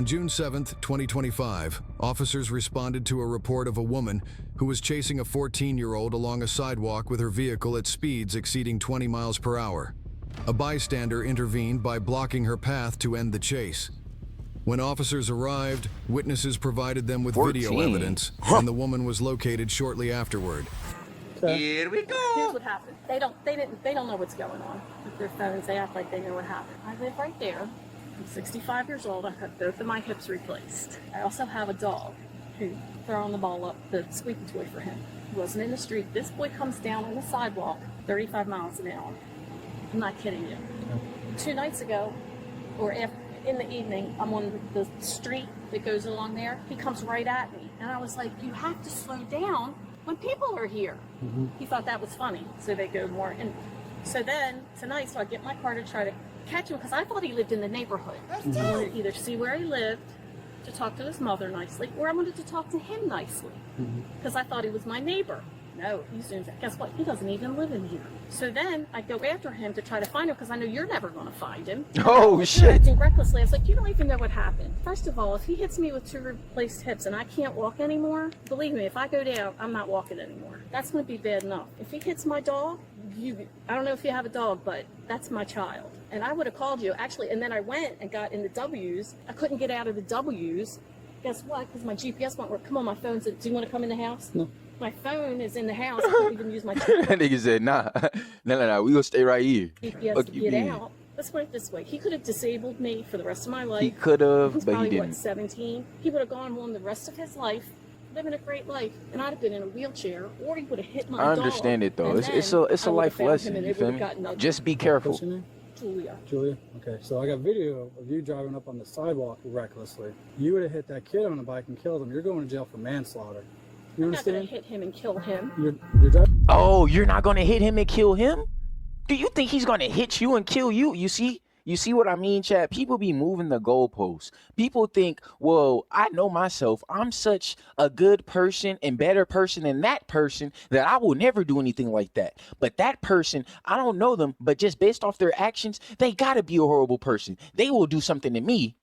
On June 7th, 2025, officers responded to a report of a woman who was chasing a 14-year-old along a sidewalk with her vehicle at speeds exceeding 20 miles per hour. A bystander intervened by blocking her path to end the chase. When officers arrived, witnesses provided them with video evidence, and the woman was located shortly afterward. Here we go. Here's what happened. They don't know what's going on with their phones. They act like they know what happened. I live right there. I'm 65 years old. I've had both of my hips replaced. I also have a dog who throwing the ball up, the squeaky toy for him. He wasn't in the street. This boy comes down on the sidewalk, 35 miles an hour. I'm not kidding you. 2 nights ago, or in the evening, I'm on the street that goes along there. He comes right at me. And I was like, you have to slow down when people are here. He thought that was funny. So they go more. And so then tonight, so I get my car to try to catch him because I thought he lived in the neighborhood. I wanted to either see where he lived, to talk to his mother nicely, or I wanted to talk to him nicely because I thought he was my neighbor. No, he's doing that. Guess what? He doesn't even live in here. So then I go after him to try to find him because I know you're never going to find him. Oh, shit. Acting recklessly. I was like, you don't even know what happened. First of all, if he hits me with 2 replaced hips and I can't walk anymore, believe me, if I go down, I'm not walking anymore. That's going to be bad enough. If he hits my dog, I don't know if you have a dog, but that's my child. And I would have called you, actually. And then I went and got in the W's. I couldn't get out of the W's. Guess what? Because my GPS won't work. Come on, my phone said, do you want to come in the house? No. My phone is in the house. I can't even use my GPS. That nigga said, nah. No. We gonna stay right here. GPS to get out. Let's put it this way. He could have disabled me for the rest of my life. He could have, but probably, he didn't. What, 17? He would have gone on the rest of his life, living a great life, and I'd have been in a wheelchair, or he would have hit my dog. I understand it, though. It's a life lesson, you feel me? Just be careful. What's your name? Julia. Julia? Okay, so I got video of you driving up on the sidewalk recklessly. You would have hit that kid on a bike and killed him. You're going to jail for manslaughter. You I'm understand? not going to hit him and kill him. You're driving. Oh, you're not gonna hit him and kill him? Do you think he's gonna hit you and kill you? You see what I mean, Chad? People be moving the goalposts. People think, well, I know myself. I'm such a good person and better person than that person that I will never do anything like that. But that person, I don't know them, but just based off their actions, they gotta be a horrible person. They will do something to me,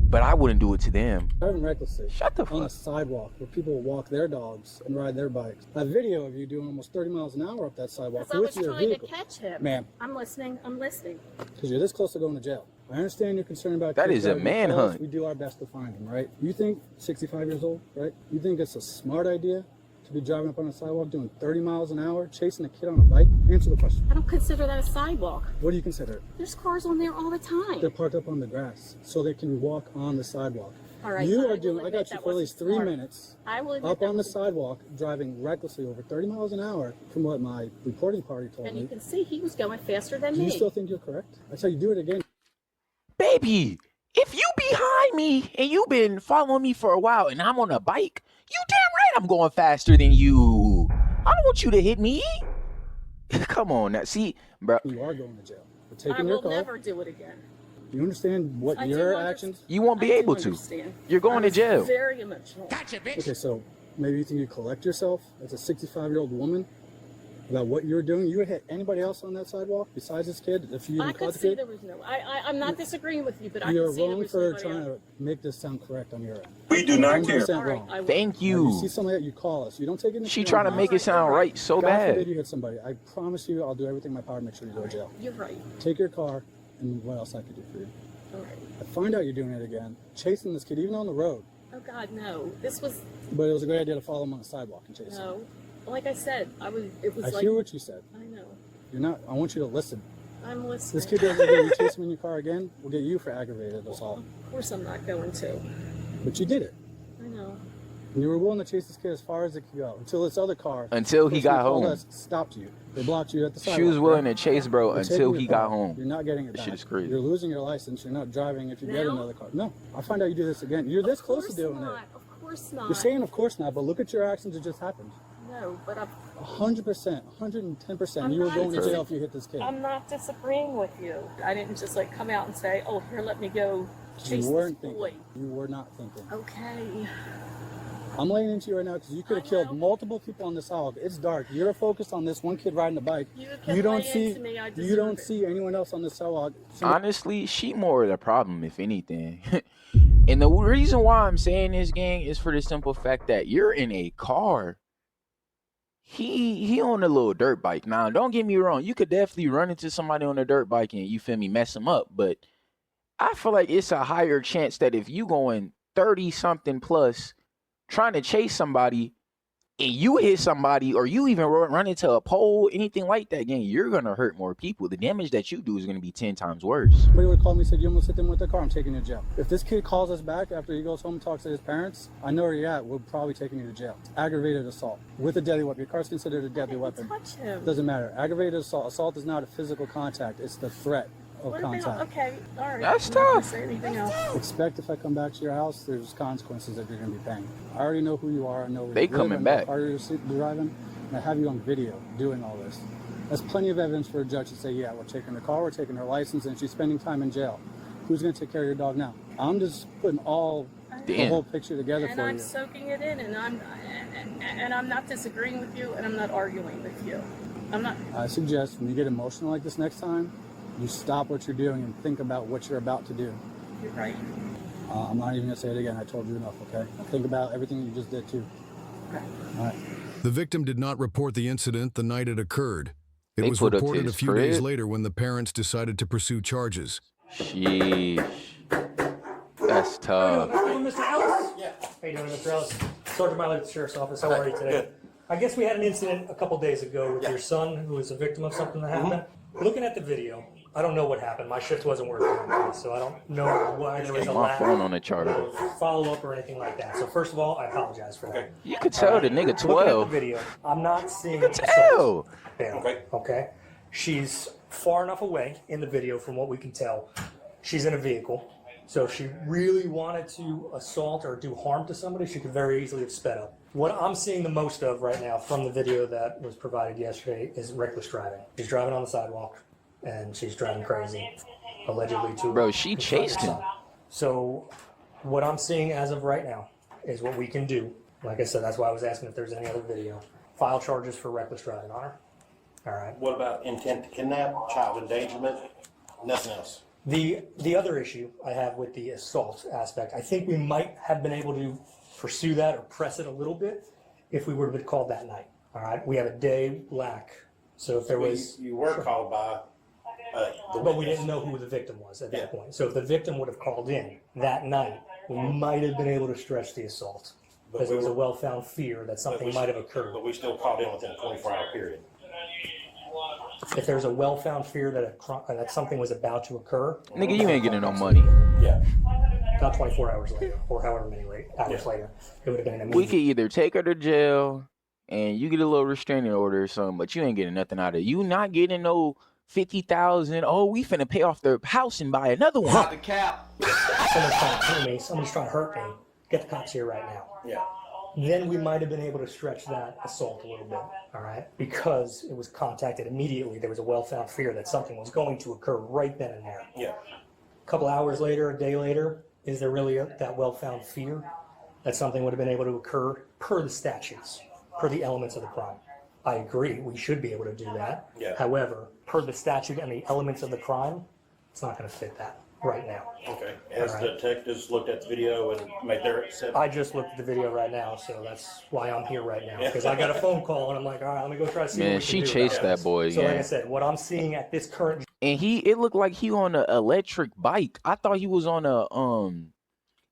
but I wouldn't do it to them. Driving recklessly. Shut the fuck on a sidewalk where people walk their dogs and ride their bikes. That video of you doing almost 30 miles an hour up that sidewalk. Because I was trying to catch him. Ma'am. I'm listening. Because you're this close to going to jail. I understand you're concerned about that. Is a manhunt. We do our best to find him, right? You think 65 years old, right? You think it's a smart idea to be driving up on a sidewalk doing 30 miles an hour, chasing a kid on a bike? Answer the question. I don't consider that a sidewalk. What do you consider it? There's cars on there all the time. They're parked up on the grass so they can walk on the sidewalk. All right, you are doing, I got you for at least 3 minutes up on the sidewalk, driving recklessly over 30 miles an hour from what my reporting party told me. And you can see he was going faster than me. Do you still think you're correct? I tell you, do it again. Baby, if you behind me and you've been following me for a while and I'm on a bike, you damn right I'm going faster than you. I don't want you to hit me. Come on now. See, bro. You are going to jail. We're taking your car. I will never do it again. Do you understand what your actions? You won't be able to. You're going to jail. Very emotional. Gotcha, bitch. Okay, so maybe you think you collect yourself as a 65-year-old woman about what you're doing. You would hit anybody else on that sidewalk besides this kid if you didn't caught the kid? I could see there was no. I'm not disagreeing with you, but I You're can see there wrong was for nobody trying else. to make this sound correct on your end. We do not care. 100% All right, wrong. I will. Thank You you. see something that you call us. You don't take it. She trying to make it sound right so God forbid bad. you hit somebody. I promise you, I'll do everything in my power to make sure you go to jail. You're right. Take your car, and what else I could do for you? All right. I find out you're doing it again, chasing this kid even on the road. Oh God, no. This was But it was a great idea to follow him on the sidewalk and chase him. no. Like I said, It was I like. hear what you said. I know. You're not. I want you to listen. I'm listening. This kid doesn't get you chase him in your car again. We'll get you for aggravated assault. Of course, I'm not going to. But you did it. I know. And you were willing to chase this kid as far as it could go until this other car. Until he got home. Stopped you. They blocked you at the sidewalk. She was willing to chase, bro, You're until taking he your car. got home. You're not getting it This back. shit is crazy. You're losing your license. You're not driving if you get Now? another car. No. I find out you do this again. You're this close to doing it. Of course not. You're saying of course not, but look at your actions that just happened. No, but 100%, 110%. I'm You were not going to dis- jail if you hit this kid. I'm not disagreeing with you. I didn't just like come out and say, "Oh, here, let me go chase You weren't this boy." thinking. You were not thinking. Okay. I'm laying into you right now because you could have killed multiple people on this sidewalk. It's dark. You're focused on this one kid riding a bike. You don't lay see. into me, I You deserve don't it. see anyone else on the sidewalk. Honestly, she more the problem, if anything. And the reason why I'm saying this, gang, is for the simple fact that you're in a car. He on a little dirt bike. Now, don't get me wrong. You could definitely run into somebody on a dirt bike and, you feel me, mess them up. But I feel like it's a higher chance that if you going 30 something plus trying to chase somebody and you hit somebody, or you even run into a pole, anything like that, gang, you're gonna hurt more people. The damage that you do is gonna be 10 times worse. Somebody would call me and said, you almost hit them with their car, I'm taking you to jail. If this kid calls us back after he goes home and talks to his parents, I know where you're at, we're probably taking you to jail. Aggravated assault with a deadly weapon. Your car's considered a deadly weapon. Touch him. Doesn't matter. Aggravated assault. Assault is not a physical contact, it's the threat of What if they contact. don't? Okay, all right. That's I'm not gonna tough. say anything else. Expect if I come back to your house, there's consequences that you're going to be paying. I already know who you are. I know where They you live, coming I know back. what car you're driving, and I have you on video doing all this. That's plenty of evidence for a judge to say, yeah, we're taking her car, we're taking her license, and she's spending time in jail. Who's going to take care of your dog now? I'm just putting the whole picture together And for I'm you. soaking it in, and I'm not disagreeing with you, and I'm not arguing with you. I'm not. I suggest when you get emotional like this next time, you stop what you're doing and think about what you're about to do. You're right. I'm not even going to say it again. I told you enough, okay? Think about everything you just did, too. Okay. All right. The victim did not report the incident the night it occurred. It They was put up to reported a his few days crib? later when the parents decided to pursue charges. Sheesh. That's tough. Mr. Ellis? Yeah. How you doing, Mr. Ellis? Sergeant Miley at the Sheriff's Office. How are you today? Good. I guess we had an incident a couple days ago with your son who was a victim of something that happened. Looking at the video, I don't know what happened. My shift wasn't working, so I don't know why there was a My lack phone on the charger. of follow-up or anything like that. So first of all, I apologize for that. You could tell the nigga Looking at the 12. video, I'm not seeing You could tell. there. Okay. She's far enough away in the video from what we can tell. She's in a vehicle. So if she really wanted to assault or do harm to somebody, she could very easily have sped up. What I'm seeing the most of right now from the video that was provided yesterday is reckless driving. She's driving on the sidewalk and she's driving crazy, allegedly to Bro, she chased him. So what I'm seeing as of right now is what we can do. Like I said, that's why I was asking if there's any other video. File charges for reckless driving on her. All right. What about intent to kidnap, child endangerment, nothing else? The other issue I have with the assault aspect, I think we might have been able to pursue that or press it a little bit if we would have been called that night. All right, we have a day lack. So if there was, You were called by the but we witness. didn't know who the victim was at that Yeah. point. So if the victim would have called in that night, we might have been able to stretch the assault. But Because we there was a were- well-found fear that something might have occurred. But we still called in within a 24-hour period. If there's a well-found fear that something was about to occur, Nigga, you ain't getting no money. Yeah. not 24 hours later or however many hours Yeah. later, it would have been an We immediate. could either take her to jail and you get a little restraining order or something, but you ain't getting nothing out of it. You not getting no 50,000. Oh, we finna pay off the house and buy another one. The cap. Someone's trying to kill me, somebody's trying to hurt me. Get the cops here right now. Yeah. Then we might have been able to stretch that assault a little bit, all right? Because it was contacted immediately. There was a well-found fear that something was going to occur right then and there. Yeah. A couple hours later, a day later, is there really that well-found fear that something would have been able to occur per the statutes, per the elements of the crime? I agree, we should be able to do that. Yeah. However, per the statute and the elements of the crime, it's not going to fit that right now. Okay. Has All the right. detectives looked at the video and made their assessment? I just looked at the video right now, so that's why I'm here right now. Because I got a phone call and I'm like, all right, let me go try to see what Man, we she can do chased about that this. boy. So like I Yeah. said, what I'm seeing at this current And it looked like he on an electric bike. I thought he was on a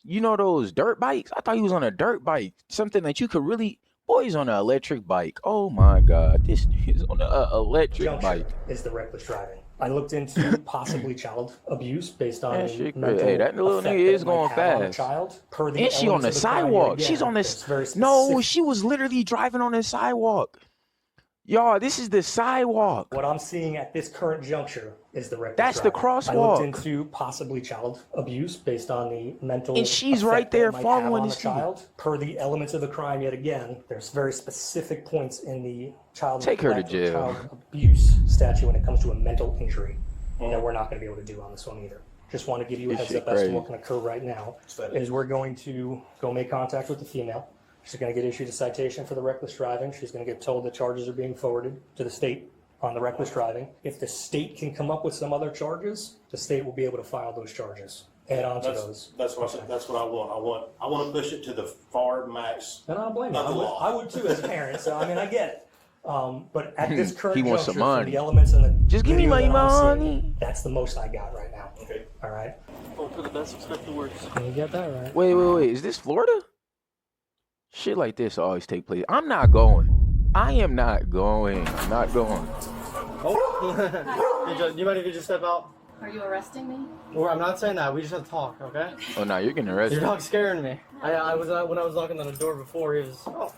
you know those dirt bikes? I thought he was on a dirt bike. Something that you could really boys on an electric bike. Oh my god, this is on an electric juncture bike. is the reckless driving. I looked into possibly child abuse based on Yeah, the shit, mental hey, that little effect nigga that is it might going have on a fast. child, per the And she on the elements of crime. sidewalk. Again, She's on it's this. very No, specific. she was literally driving on the sidewalk. Y'all, this is the sidewalk. What I'm seeing at this current juncture is the reckless That's the driving. I crosswalk. looked into possibly child abuse based on the mental And she's effect right that it there might following have on this the kid. child. Per the elements of the crime, yet again, there's very specific points in the child Take her to neglect or jail. child abuse statute when it comes to a mental injury that we're not going to be able to do on this one either. Just want to give you a This heads shit up as to crazy. what can occur right now. Excited. Is we're going to go make contact with the female. She's going to get issued a citation for the reckless driving. She's going to get told that charges are being forwarded to the state on the reckless driving. If the state can come up with some other charges, the state will be able to file those charges. add on to those. That's what I want. I want to push it to the far max. And I don't blame you. Not the law. I would too as a parent. So I mean, I get it. But at this current He wants juncture, some from money. the elements and the Just give me video my that I'm money. seeing, that's the most I got right now. Okay. All right. Hope for the best, expect the worst. You get that right. Wait. Is this Florida? Shit like this always take place. I'm not going. I am not going. I'm not going. Oh, do you mind if you just step out? Are you arresting me? Well, I'm not saying that. We just have to talk, okay? Oh no, you're getting arrested. Your dog's scaring me. I was when I was knocking on the door before. He was. Oh,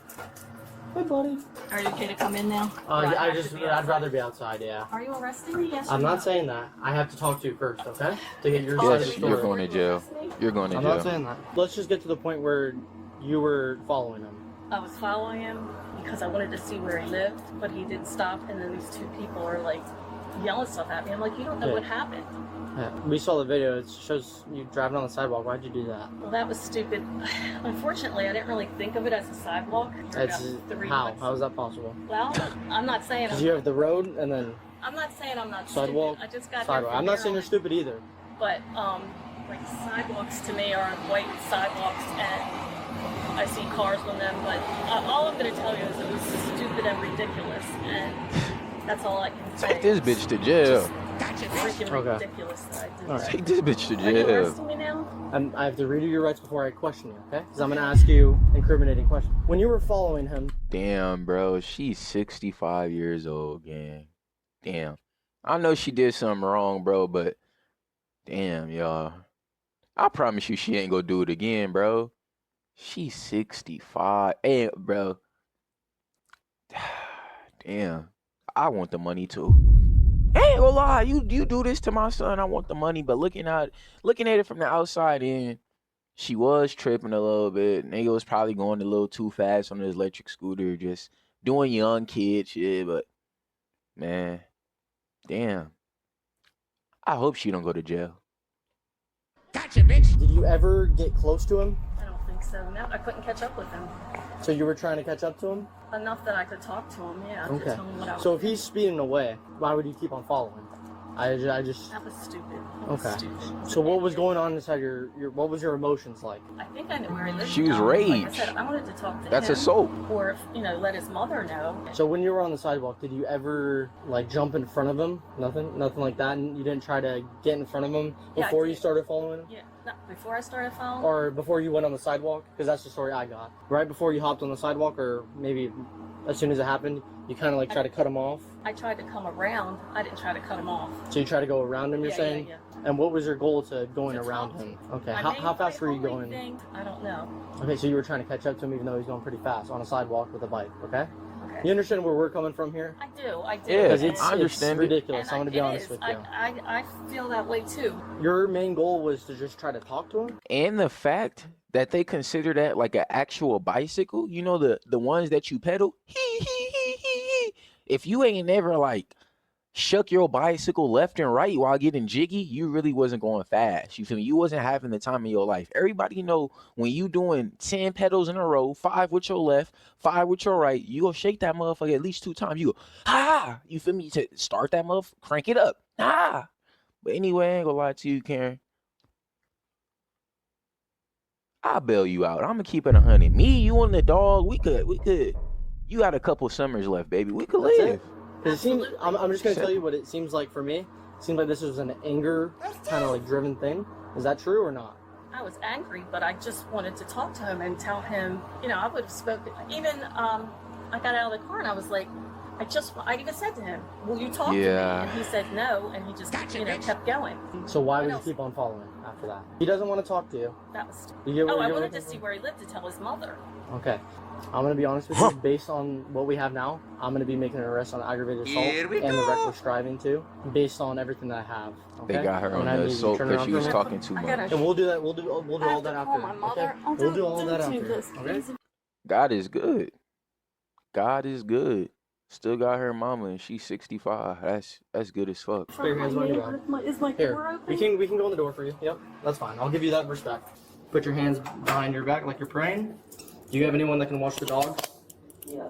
hey, buddy. Are you okay to come in now? Yeah, I have to be I'd outside. rather be outside. Yeah. Are you arresting me? Yes. I'm or not no? saying that. I have to talk to you first, okay? To get your side of the Yes, story. you're going to jail. You're going to I'm jail. not saying that. Let's just get to the point where you were following him. I was following him because I wanted to see where he lived, but he didn't stop. And then these two people are like yelling stuff at me. I'm like, you don't know Yeah. what happened. Yeah, we saw the video. It shows you driving on the sidewalk. Why'd you do that? Well, that was stupid. Unfortunately, I didn't really think of it as a sidewalk. You're It's about 3 how? months- How is that possible? Well, I'm not saying Because you have the road and then I'm not saying I'm not sidewalk. stupid. I just got Sidewalk. here I'm from not saying you're Maryland. stupid either. But like sidewalks to me are white sidewalks, and I see cars on them. But all I'm going to tell you is it was stupid and ridiculous, and that's all I can say. Take this bitch to jail. Freaking Okay. ridiculous that I did All that. right. Take this bitch to Are you jail. arresting me now? I have to read you your rights before I question you, okay? Because I'm going to ask you incriminating questions. When you were following him, Damn, bro. She's 65 years old, gang. Damn. I know she did something wrong, bro, but damn, y'all. I promise you she ain't gonna do it again, bro. She's 65. Hey, bro. Damn. I want the money too. I ain't gonna lie, you do this to my son, I want the money, but looking at it from the outside in, she was tripping a little bit. Nigga was probably going a little too fast on his electric scooter, just doing young kid shit, but man, damn. I hope she don't go to jail. did you ever get close to him? I don't think so. No, I couldn't catch up with him So you were trying to catch up to him? enough that I could talk to him. Yeah, to Okay. tell him what I was So if doing. he's speeding away, why would you keep on following? I just. That was stupid. That was Okay. stupid. So what was going on inside your what was your emotions like? I think I knew where he lived. She was now. Like I raged. said, I wanted to talk to That's him. assault. Or if, let his mother know. So when you were on the sidewalk, did you ever like jump in front of him? Nothing like that. And you didn't try to get in front of him Yeah, I before you did. started following him, Yeah, no, before I started following. or before you went on the sidewalk? Because that's the story I got. Right before you hopped on the sidewalk, or maybe as soon as it happened, you kind of like try to cut him off. I tried to come around. I didn't try to cut him off. So you try to go around him. You're Yeah, saying. yeah. And what was your goal to going To around talk to him? Okay. My How fast were you only going? thing- I don't know. Okay, so you were trying to catch up to him even though he's going pretty fast on a sidewalk with a bike. Okay. Okay. You understand where we're coming from here? I do. Yeah, Because and- it's, I understand it. it's ridiculous. I'm going to be it honest is. with you. I feel that way too. Your main goal was to just try to talk to him? And the fact that they consider that like an actual bicycle, the ones that you pedal, if you ain't never like shuck your bicycle left and right while getting jiggy, you really wasn't going fast. You feel me? You wasn't having the time of your life. Everybody know when you doing 10 pedals in a row, 5 with your left, 5 with your right, you go shake that motherfucker at least 2 times. You go, ah, you feel me? To start that motherfucker, crank it up. Ah. But anyway, I ain't gonna lie to you, Karen. I'll bail you out. I'm gonna keep it 100. Me, you and the dog, we could. You got a couple summers left, baby. We could That's live. it. Because it seems, Absolutely. I'm just going to tell you what it seems like for me. It seems like this was an anger kind of like driven thing. Is that true or not? I was angry, but I just wanted to talk to him and tell him, I would have spoken. Even I got out of the car and I was like, I even said to him, will you talk to me? Yeah. And he said no, and he just, kept going. So why What would you else? keep on following after that? He doesn't want to talk to you. That was stupid. You get Oh, what I you're wanted to looking see for? where he lived to tell his mother. Okay. I'm going to be honest with you. Based on what we have now, I'm going to be making an arrest on aggravated assault and the reckless driving too, based on everything that I have. Okay? They got her I'm on gonna the need you to assault turn because around she for was me. talking too I much. gotta- And we'll do that. We'll do all I have that to after. call my mother. Okay? Oh, We'll do all don't that do after. this, Okay? please. God is good. God is good. Still got her mama and she's 65. That's good as fuck. Put your hands behind your back. Is my Here, door open? we can go in the door for you. Yep, that's fine. I'll give you that respect. Put your hands behind your back like you're praying. Do you have anyone that can watch the dog? Yeah.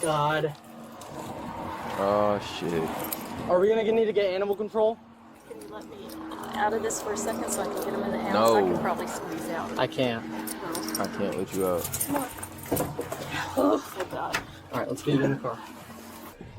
God. Oh shit. Are we gonna need to get animal control? Can you let me out of this for a second so I can get him in the house? No. I can probably squeeze out. I can't. I can't let you out. Come on. Oh, God. All right, let's get you in the car.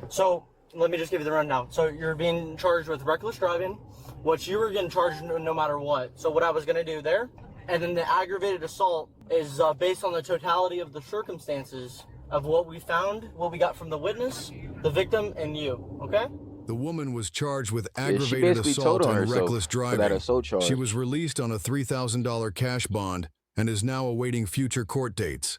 So, let me just give you the rundown. So, you're being charged with reckless driving, which you were getting charged no matter what. So, what I was going to do there, and then the aggravated assault is based on the totality of the circumstances of what we found, what we got from the witness, the victim, and you, okay? The woman was charged with she aggravated basically assault told on and herself reckless for that driving. assault charge. She was released on a $3,000 cash bond and is now awaiting future court dates.